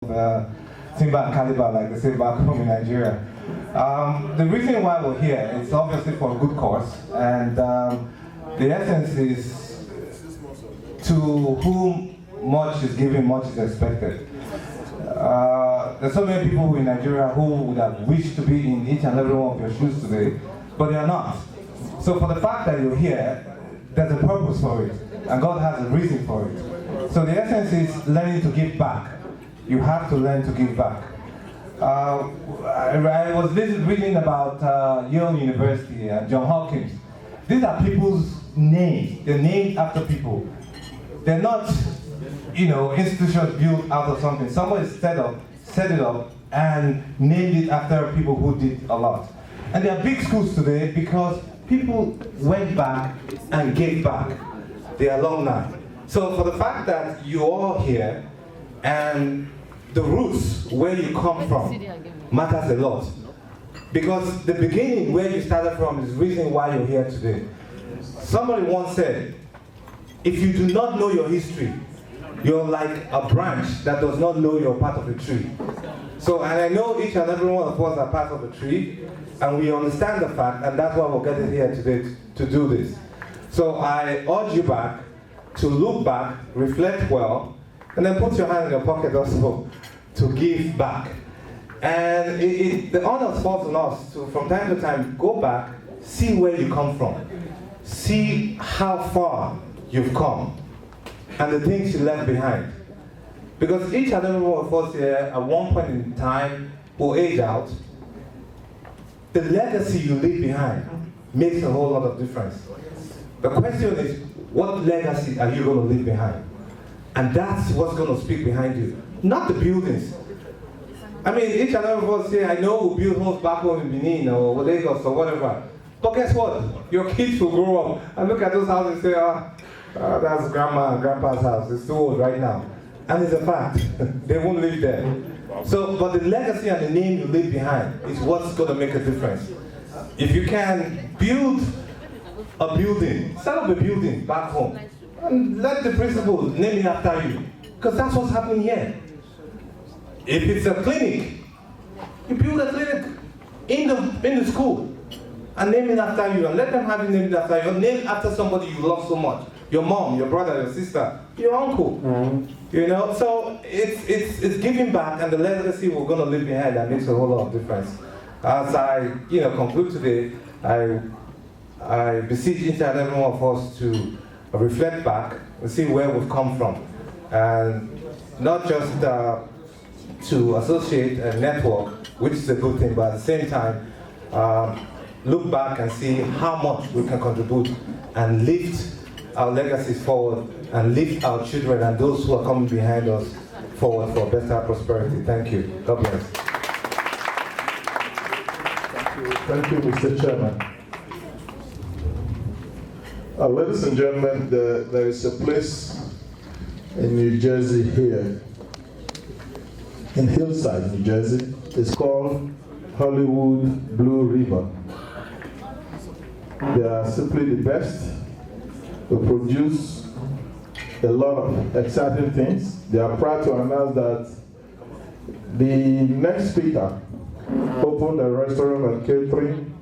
timber and caliber, like they say back home in Nigeria. The reason why we're here is obviously for a good cause, and the essence is to whom much is given, much is expected. There's so many people in Nigeria who would have wished to be in each and every one of your shoes today, but they are not. So for the fact that you're here, there's a purpose for it, and God has a reason for it. So the essence is learning to give back. You have to learn to give back. I was reading about Yale University and John Hopkins. These are people's names. They're named after people. They're not, institutions built out of something. Someone set it up, and named it after people who did a lot. And there are big schools today because people went back and gave back. The alumni. So for the fact that you're all here, and the roots where you come from matters a lot. Because the beginning where you started from is the reason why you're here today. Somebody once said, if you do not know your history, you're like a branch that does not know you're part of a tree. So, and I know each and every one of us are part of a tree, and we understand the fact, and that's why we're gathered here today to do this. So I urge you back to look back, reflect well, and then put your hand in your pocket also to give back. And the honor falls on us to, from time to time, go back, see where you come from, see how far you've come, and the things you left behind. Because each and every one of us here, at one point in time, will age out. The legacy you leave behind makes a whole lot of difference. The question is, what legacy are you going to leave behind? And that's what's going to speak behind you, not the buildings. I mean, each and every one of us here, I know we build homes back home in Benin or Lagos or whatever. But guess what? Your kids will grow up and look at those houses and say, that's grandma and grandpa's house. It's too old right now. And it's a fact. They won't live there. So, but the legacy and the name you leave behind is what's going to make a difference. If you can build a building, set up a building back home, and let the principal name it after you. Because that's what's happening here. If it's a clinic, you build a clinic in the school and name it after you, and let them have it named after you. Name after somebody you love so much. Your mom, your brother, your sister, your uncle. Mm-hmm. So it's giving back, and the legacy we're going to leave behind that makes a whole lot of difference. As I conclude today, I beseech each and every one of us to reflect back and see where we've come from, and not just to associate and network, which is a good thing, but at the same time, look back and see how much we can contribute and lift our legacies forward and lift our children and those who are coming behind us forward for better prosperity. Thank you. God bless. Thank you, Mr. Chairman. Ladies and gentlemen, there is a place in New Jersey here, in Hillside, New Jersey. It's called Hollywood Blue Ribbon. They are simply the best. They produce a lot of exciting things. They are proud to announce that the next speaker opened a restaurant and catering,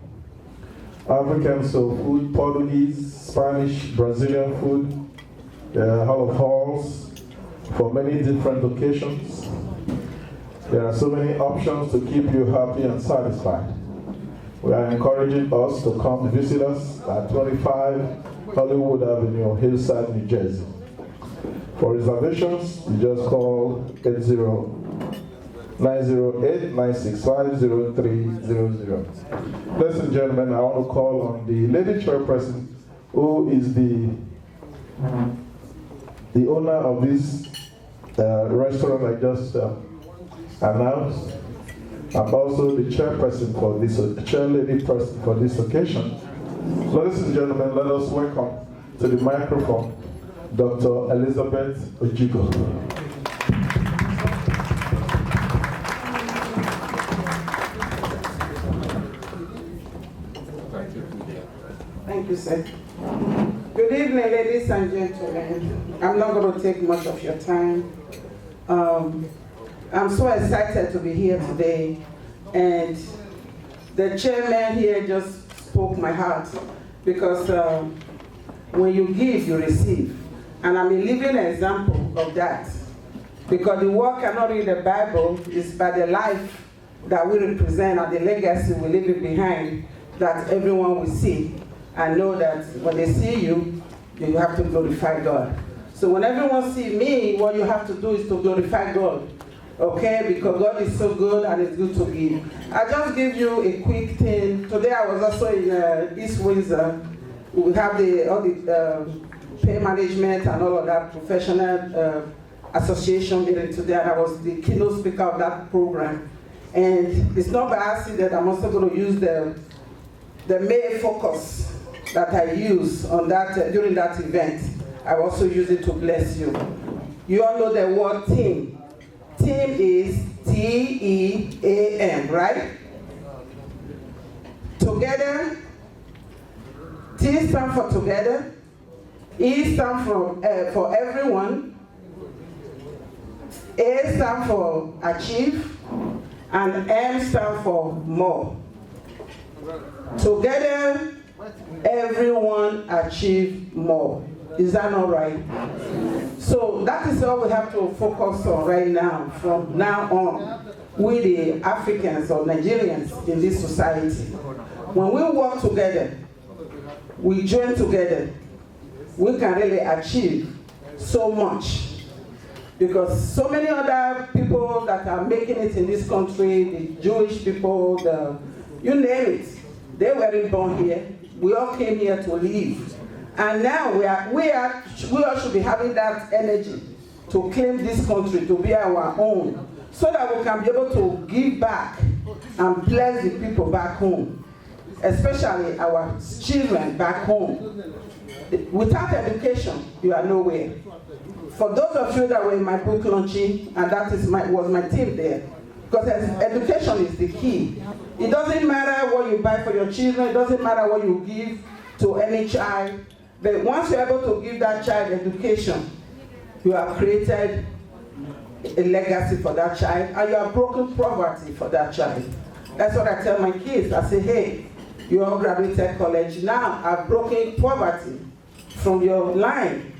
African soul food, Portuguese, Spanish, Brazilian food, Hall of Halls for many different occasions. There are so many options to keep you happy and satisfied. We are encouraging us to come visit us at 25 Hollywood Avenue, Hillside, New Jersey. For reservations, you just call 908-965-0300. Ladies and gentlemen, I want to call on the lady chairperson, who is the owner of this restaurant I just announced, and also the chairperson for this, chairlady person for this occasion. Ladies and gentlemen, let us welcome to the microphone Dr. Elizabeth Ojigo. Thank you, sir. Good evening, ladies and gentlemen. I'm not going to take much of your time. I'm so excited to be here today, and the chairman here just spoke my heart, because when you give, you receive. And I'm a living example of that, because the work cannot read the Bible is by the life that we represent and the legacy we leave behind, that everyone will see and know that when they see you, you have to glorify God. So when everyone see me, what you have to do is to glorify God, okay? Because God is so good and it's good to give. I just give you a quick thing. Today I was also in East Windsor. We have all the pay management and all of that professional association meeting today, and I was the keynote speaker of that program. And it's not by accident I'm also going to use the main focus that I use on that during that event. I also use it to bless you. You all know the word team. Team is T-E-A-M, right? Together. T stands for together. E stands for everyone. A stands for achieve. And M stands for more. Together, everyone achieve more. Is that not right? So that is all we have to focus on right now, from now on, with the Africans or Nigerians in this society. When we work together, we join together, we can really achieve so much. Because so many other people that are making it in this country, the Jewish people, you name it, they weren't born here. We all came here to live. And now we all should be having that energy to claim this country to be our own, so that we can be able to give back and bless the people back home, especially our children back home. Without education, you are nowhere. For those of you that were in my book launching, and that was my team there, because education is the key. It doesn't matter what you buy for your children, it doesn't matter what you give to any child, but once you're able to give that child education, you have created a legacy for that child, and you have broken poverty for that child. That's what I tell my kids. I say, hey, you all graduated college, now I've broken poverty from your line.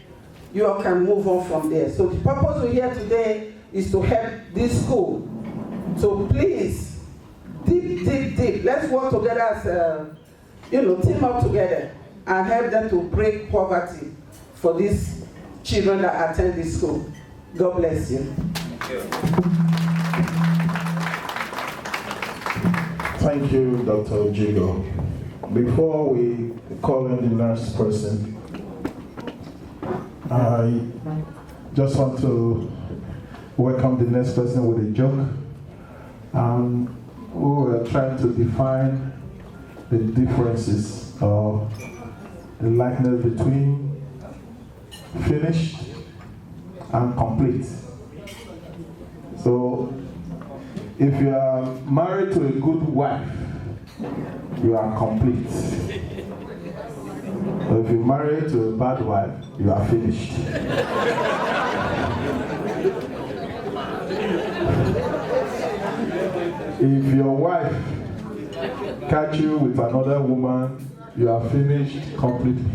You all can move on from there. So the purpose we're here today is to help this school. So please, deep, let's work together as team up together and help them to break poverty for these children that attend this school. God bless you. Thank you, Dr. Jigo. Before we call in the next person, I just want to welcome the next person with a joke. We were trying to define the differences or the likeness between finished and complete. So, if you are married to a good wife, you are complete. But if you're married to a bad wife, you are finished. If your wife catch you with another woman, you are finished completely.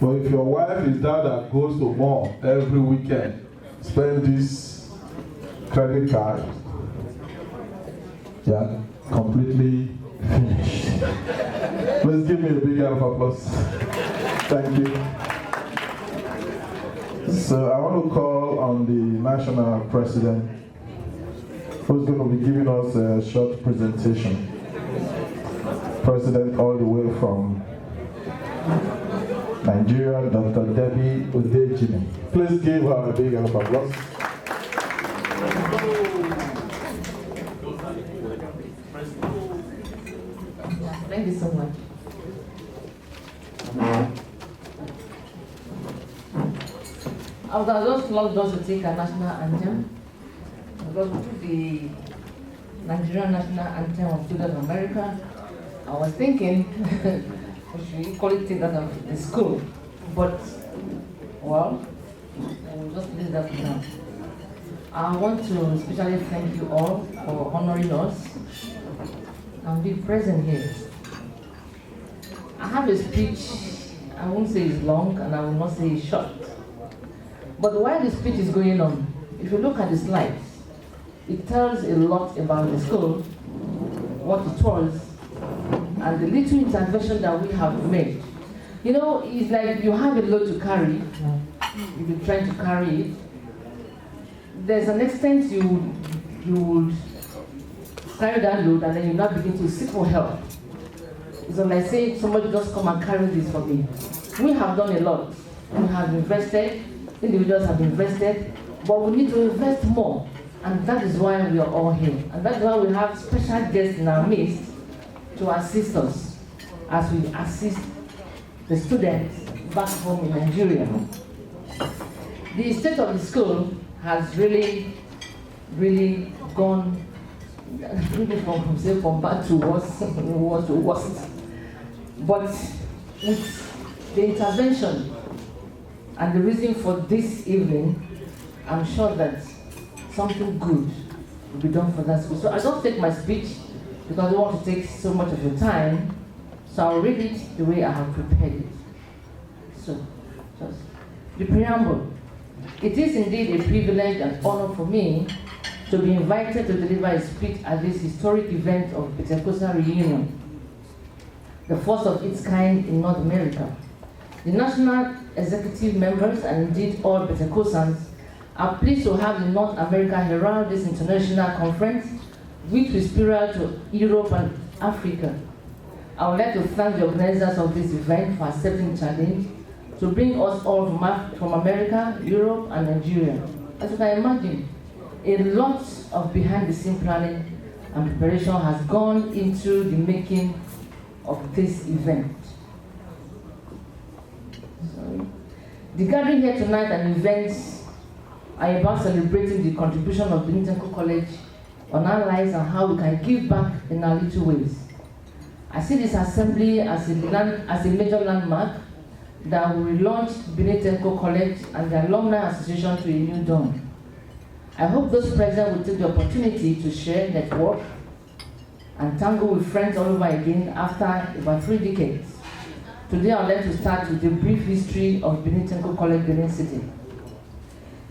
But if your wife is that goes to mall every weekend, spend this credit card, you are completely finished. Let's give me a big round of applause. Thank you. So I want to call on the national president, who's going to be giving us a short presentation. President all the way from Nigeria, Dr. Debbie Udejimi. Please give her a big round of applause. Thank you so much. I would have just loved us to take a national anthem, because we took the Nigerian national anthem of Children of America. I was thinking we should equally take that of the school, but well, we'll just leave that for now. I want to especially thank you all for honoring us and being present here. I have a speech, I won't say it's long and I will not say it's short. But while the speech is going on, if you look at the slides, it tells a lot about the school, what it was, and the little intervention that we have made. You know, it's like you have a load to carry, if you're trying to carry it. There's an extent you would carry that load and then you now begin to seek for help. It's like saying somebody just come and carry this for me. We have done a lot. We have invested, individuals have invested, but we need to invest more. And that is why we are all here. And that's why we have special guests in our midst to assist us as we assist the students back home in Nigeria. The state of the school has really gone from bad to worse, worse to worst. But with the intervention and the reason for this evening, I'm sure that something good will be done for that school. So I don't take my speech because I don't want to take so much of your time. So I'll read it the way I have prepared it. So, just the preamble. It is indeed a privilege and honor for me to be invited to deliver a speech at this historic event of Pentecostal reunion, the first of its kind in North America. The national executive members and indeed all Pentecostals are pleased to have the North America herald this international conference, which will spiral to Europe and Africa. I would like to thank the organizers of this event for accepting the challenge to bring us all from America, Europe, and Nigeria. As you can imagine, a lot of behind-the-scenes planning and preparation has gone into the making of this event. Sorry. The gathering here tonight and events are about celebrating the contribution of Benin Technical College on our lives and how we can give back in our little ways. I see this assembly as a major landmark that will relaunch Benin Technical College and the Alumni Association to a new dawn. I hope those present will take the opportunity to share, network, and tangle with friends all over again after about 3 decades. Today I'd like to start with a brief history of Benin Technical College, Benin City.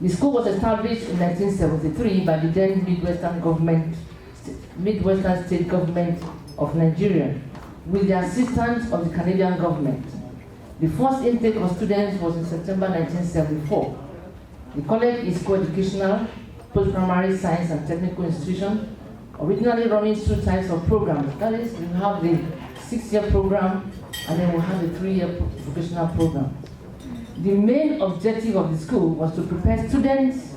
The school was established in 1973 by the then Midwestern State Government of Nigeria with the assistance of the Canadian government. The first intake of students was in September 1974. The college is co-educational, post-primary science and technical institution, originally running 2 types of programs. That is, we have the 6-year program and then we have the 3-year vocational program. The main objective of the school was to prepare students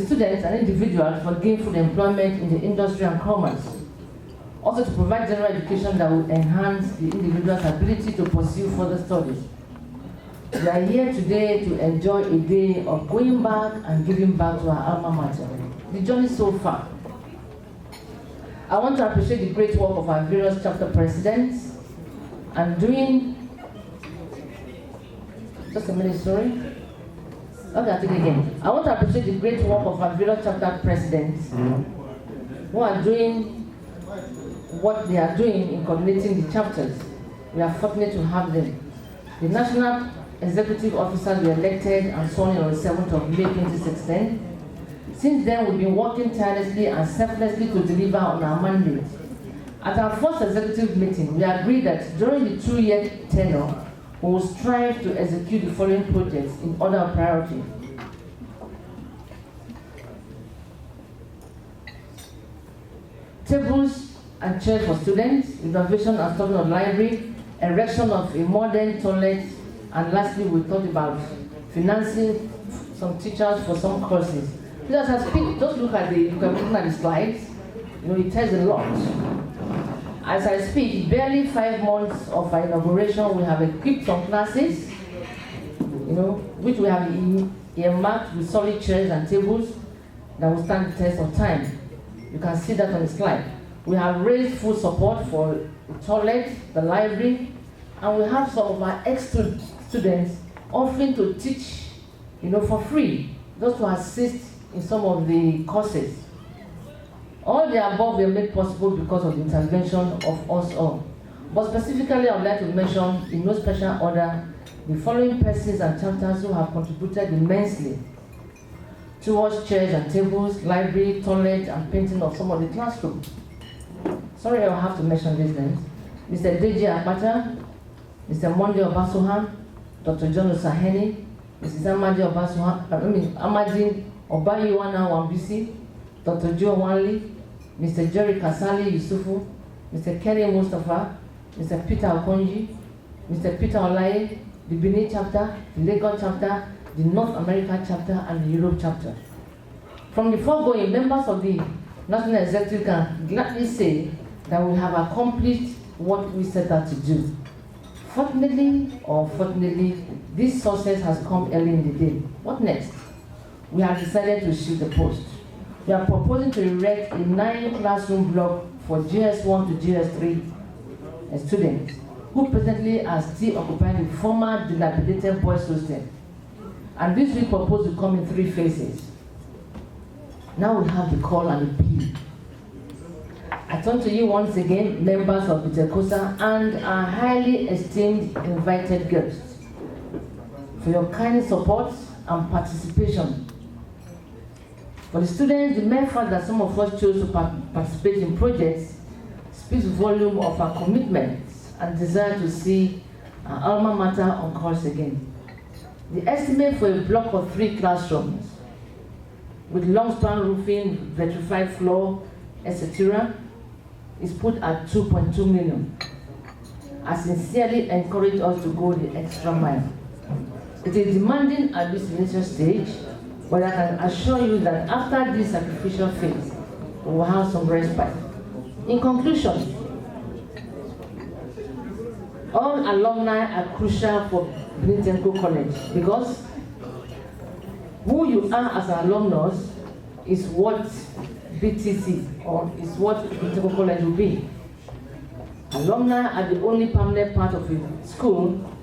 students and individuals for gainful employment in the industry and commerce. Also to provide general education that will enhance the individual's ability to pursue further studies. We are here today to enjoy a day of going back and giving back to our alma mater. The journey so far. I want to appreciate the great work of our various chapter presidents and just a minute, sorry. Okay, I'll take it again. I want to appreciate the great work of our various chapter presidents who are doing what they are doing in coordinating the chapters. We are fortunate to have them. The national executive officers were elected and sworn in on the 7th of May 2016. Since then, we've been working tirelessly and selflessly to deliver on our mandate. At our first executive meeting, we agreed that during the 2-year tenure, we will strive to execute the following projects in order of priority. Tables and chairs for students, renovation and storing of library, erection of a modern toilet, and lastly, we talked about financing some teachers for some courses. As I speak, just look at the slides. You know, it tells a lot. As I speak, barely 5 months of our inauguration, we have equipped some classes, which we have earmarked with solid chairs and tables that will stand the test of time. You can see that on the slide. We have raised full support for the toilet, the library, and we have some of our ex-students offering to teach, for free, just to assist in some of the courses. All the above were made possible because of the intervention of us all. But specifically, I would like to mention, in no special order, the following persons and chapters who have contributed immensely towards chairs and tables, library, toilet, and painting of some of the classrooms. Sorry, I'll have to mention these names. Mr. Deji Akpata, Mr. Monde Obasohan, Dr. John Osaheni, Mrs. Amadi Obayiwana Wambisi, Dr. Joe Wanley, Mr. Jerry Kasali Yusufu, Mr. Kenny Mustafa, Mr. Peter Okonji, Mr. Peter Olaye, the Benin chapter, the Lagos chapter, the North America chapter, and the Europe chapter. From the foregoing, members of the National Executive can gladly say that we have accomplished what we set out to do. Fortunately or fortunately, this success has come early in the day. What next? We have decided to shoot the post. We are proposing to erect a 9-classroom block for GS1 to GS3 students who presently are still occupying the former dilapidated boys' hostel. And this we propose to come in 3 phases. Now we have the call and the plea. I turn to you once again, members of the Tekosa and our highly esteemed invited guests, for your kind support and participation. For the students, the mere fact that some of us chose to participate in projects speaks volume of our commitment and desire to see our alma mater on course again. The estimate for a block of 3 classrooms with long-span roofing, vitrified floor, etc., is put at 2.2 million. I sincerely encourage us to go the extra mile. It is demanding at this initial stage, but I can assure you that after this sacrificial phase, we will have some respite. In conclusion, all alumni are crucial for Benin Technical College because who you are as an alumnus is what BTC or is what Benin Technical College will be. Alumni are the only permanent part of the school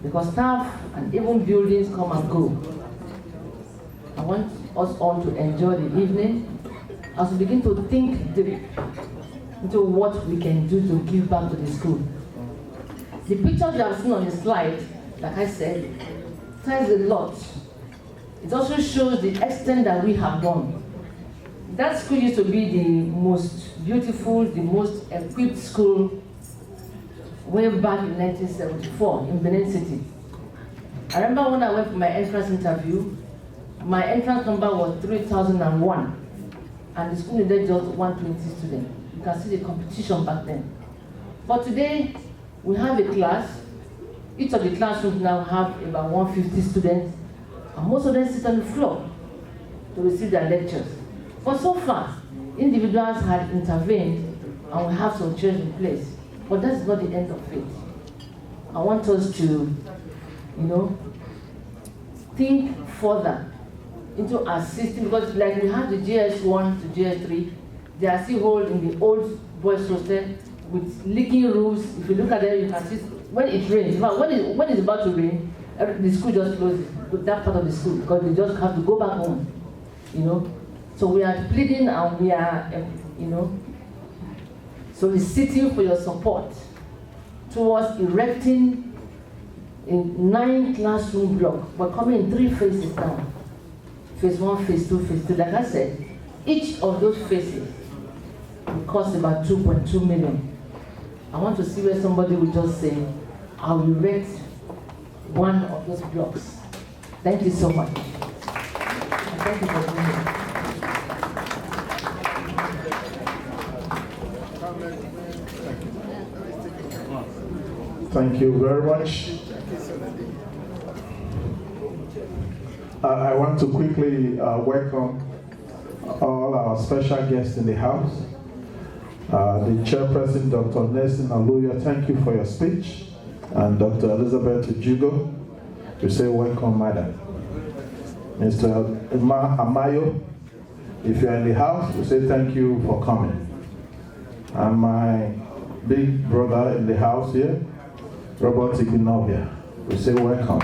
because staff and even buildings come and go. I want us all to enjoy the evening as we begin to think deep into what we can do to give back to the school. The pictures you have seen on the slide, like I said, tells a lot. It also shows the extent that we have gone. That school used to be the most beautiful, the most equipped school way back in 1974 in Benin City. I remember when I went for my entrance interview, my entrance number was 3001, and the school needed just 120 students. You can see the competition back then. But today, we have a class. Each of the classrooms now have about 150 students, and most of them sit on the floor to receive their lectures. But so far, individuals had intervened, and we have some chairs in place. But that's not the end of it. I want us to, think further into our system, because like we have the GS1 to GS3, they are still holding in the old boys' hostel with leaking roofs. If you look at them, you can see when it rains. When it's about to rain, the school just closes, that part of the school, because they just have to go back home. So we are pleading and we are, soliciting for your support towards erecting a 9-classroom block. We're coming in 3 phases now. Phase 1, phase 2, phase 3. Like I said, each of those phases will cost about 2.2 million. I want to see where somebody will just say, I will erect one of those blocks. Thank you so much. And thank you for being here. Thank you very much. I want to quickly welcome all our special guests in the house. The chairperson, Dr. Nelson Aluya, thank you for your speech. And Dr. Elizabeth Ujugo, we say welcome, madam. Mr. Amayo, if you're in the house, we say thank you for coming. And my big brother in the house here, Robert Igbinovia, we say welcome.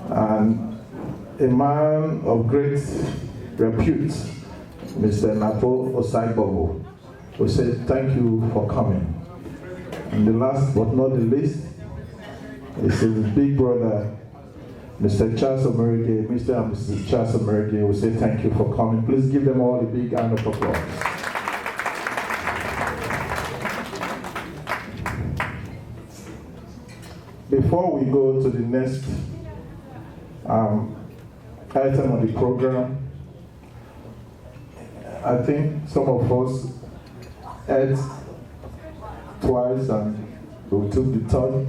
And a man of great repute, Mr. Napo Osaibobo. We say thank you for coming. And the last but not the least is his big brother, Mr. Charles Omerige. Mr. and Mrs. Charles Omerige, we say thank you for coming. Please give them all a big round of applause. Before we go to the next item on the program, I think some of us ate twice and we took the third.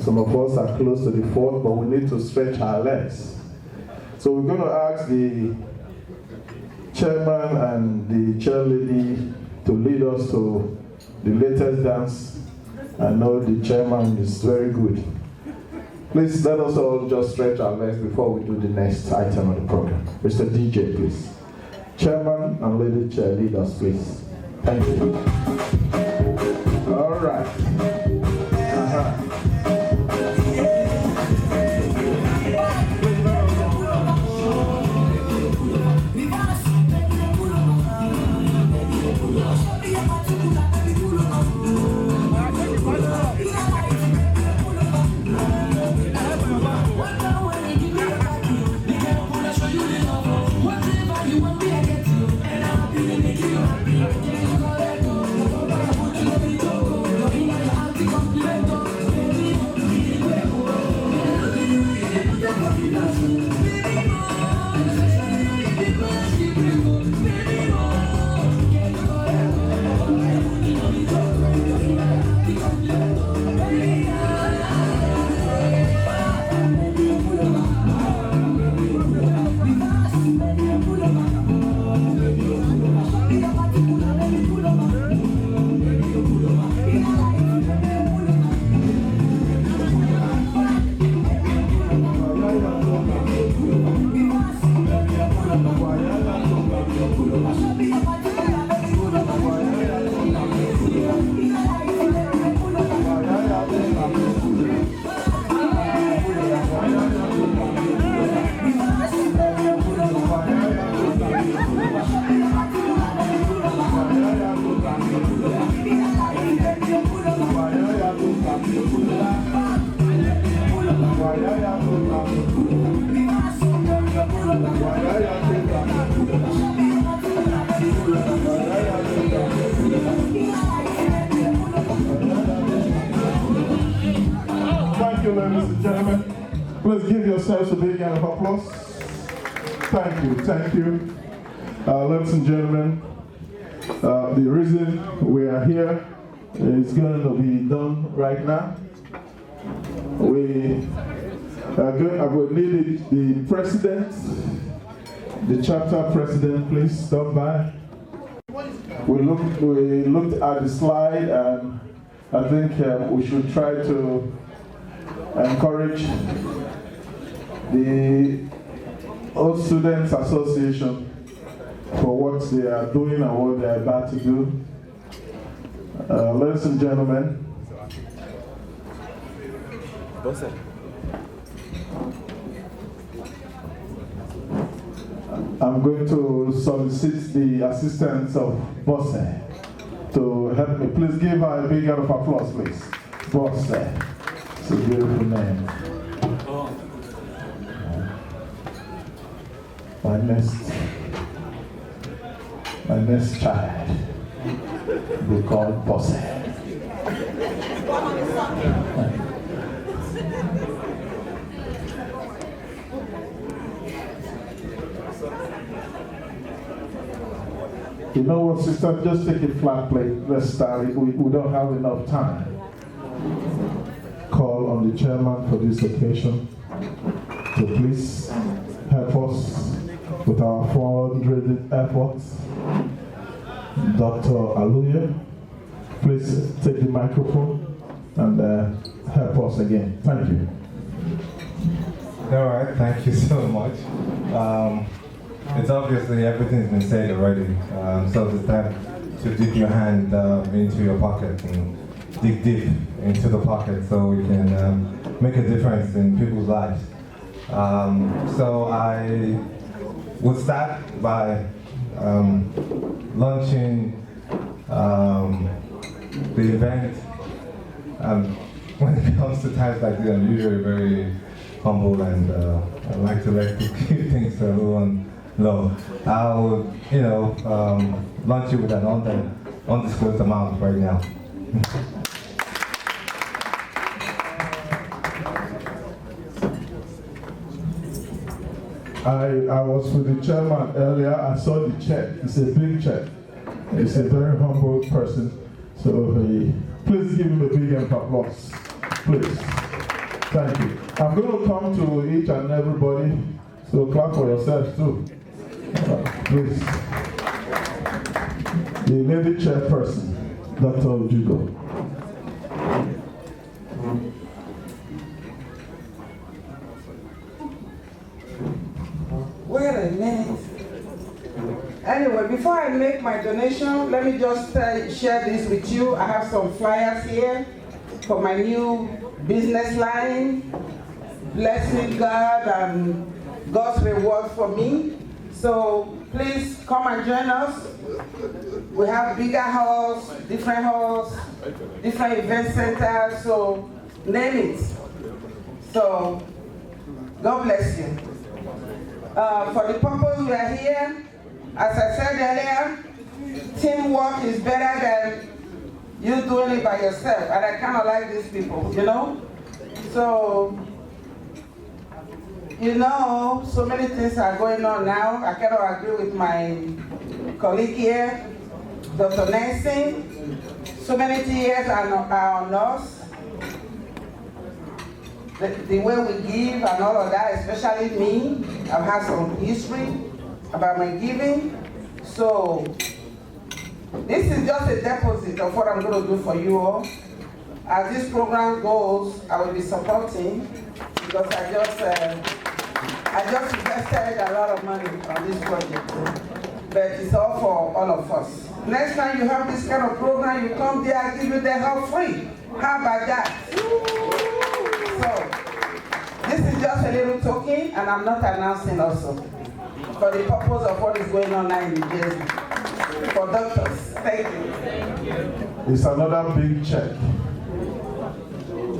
Some of us are close to the fourth, but we need to stretch our legs. So we're going to ask the chairman and the chairlady to lead us to the latest dance. I know the chairman is very good. Please let us all just stretch our legs before we do the next item on the program. Mr. DJ, please. Chairman and lady chair, lead us, please. Thank you. All right. Thank you, ladies and gentlemen. Please give yourselves a big round of applause. Thank you, thank you. Ladies and gentlemen, the reason we are here is going to be done right now. We are going, I will need the president, the chapter president, please stop by. We looked at the slide, and I think we should try to encourage the Old Students Association for what they are doing and what they are about to do. Ladies and gentlemen, I'm going to solicit the assistance of Bosse to help me. Please give her a big round of applause, please. Bosse. It's a beautiful name. My next child will be called Bosse. You know what, sister? Just take a flat plate. Let's start it. We don't have enough time. Call on the chairman for this occasion to please help us with our fundraising efforts. Dr. Aluya, please take the microphone and help us again. Thank you. All right, thank you so much. It's obviously everything's been said already, so it's time to dip your hand into your pocket and dig deep into the pocket so we can make a difference in people's lives. So I would start by launching the event. When it comes to times like this, I'm usually very humble and I like to let keep things to everyone know. I would, launch you with an undisclosed amount right now. I was with the chairman earlier. I saw the check. It's a big check. He's a very humble person. So please give him a big round of applause. Please. Thank you. I'm going to come to each and everybody. So clap for yourselves too. Please. The lady chairperson, Dr. Ojugo. Wait a minute. Anyway, before I make my donation, let me just share this with you. I have some flyers here for my new business line. Blessing God and God's reward for me. So please come and join us. We have bigger halls, different event centers, so name it. So God bless you. For the purpose we are here, as I said earlier, teamwork is better than you doing it by yourself. And I kind of like these people, So, so many things are going on now. I cannot agree with my colleague here, Dr. Nancy. So many tears are on us. The way we give and all of that, especially me, I've had some history about my giving. So this is just a deposit of what I'm going to do for you all. As this program goes, I will be supporting because I just invested a lot of money on this project. But it's all for all of us. Next time you have this kind of program, you come there, I give you the help free. How about that? So, this is just a little token, and I'm not announcing also. For the purpose of what is going on now in New Jersey. For doctors. Thank you. Thank you. It's another big check.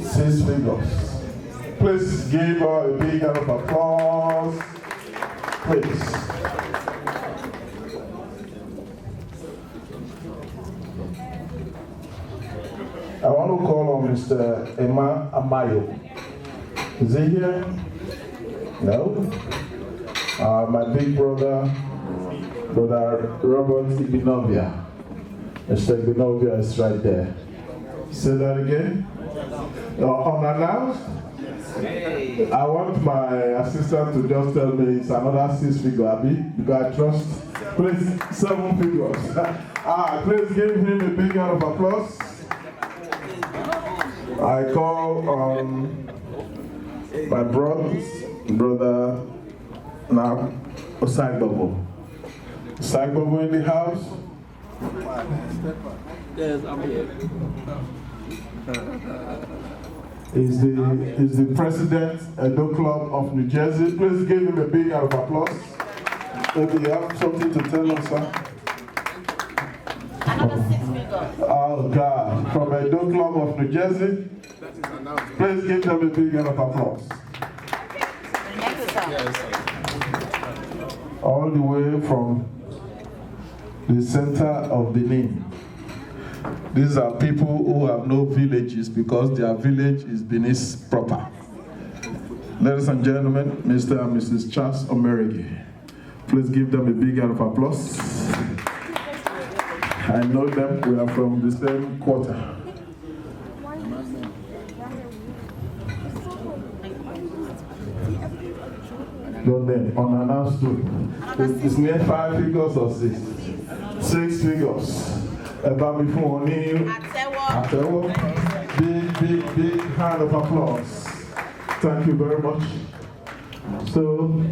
6 figures. Please give her a big round of applause. Please. I want to call on Mr. Emma Amayo. Is he here? No? My big brother, Brother Robert Ibinovia. Mr. Ibinovia is right there. Say that again. Unannounced? I want my assistant to just tell me it's another 6 figure, Abby, because I trust. Please, 7 figures. Please give him a big round of applause. I call on my brother now, Osagbobo. Osagbobo in the house? Yes, I'm here. Is the president Edo Club of New Jersey. Please give him a big round of applause. Maybe you have something to tell us, sir? Another 6 figures. Oh God, from Edo Club of New Jersey. Please give them a big round of applause. Thank you, sir. Yes. All the way from the center of Benin. These are people who have no villages because their village is Benin proper. Ladies and gentlemen, Mr. and Mrs. Charles Omerigi. Please give them a big round of applause. I know them, we are from the same quarter. Don't name, unannounced too. It's near 5 figures or 6? 6 figures. About me for Atewo. Big hand of applause. Thank you very much. So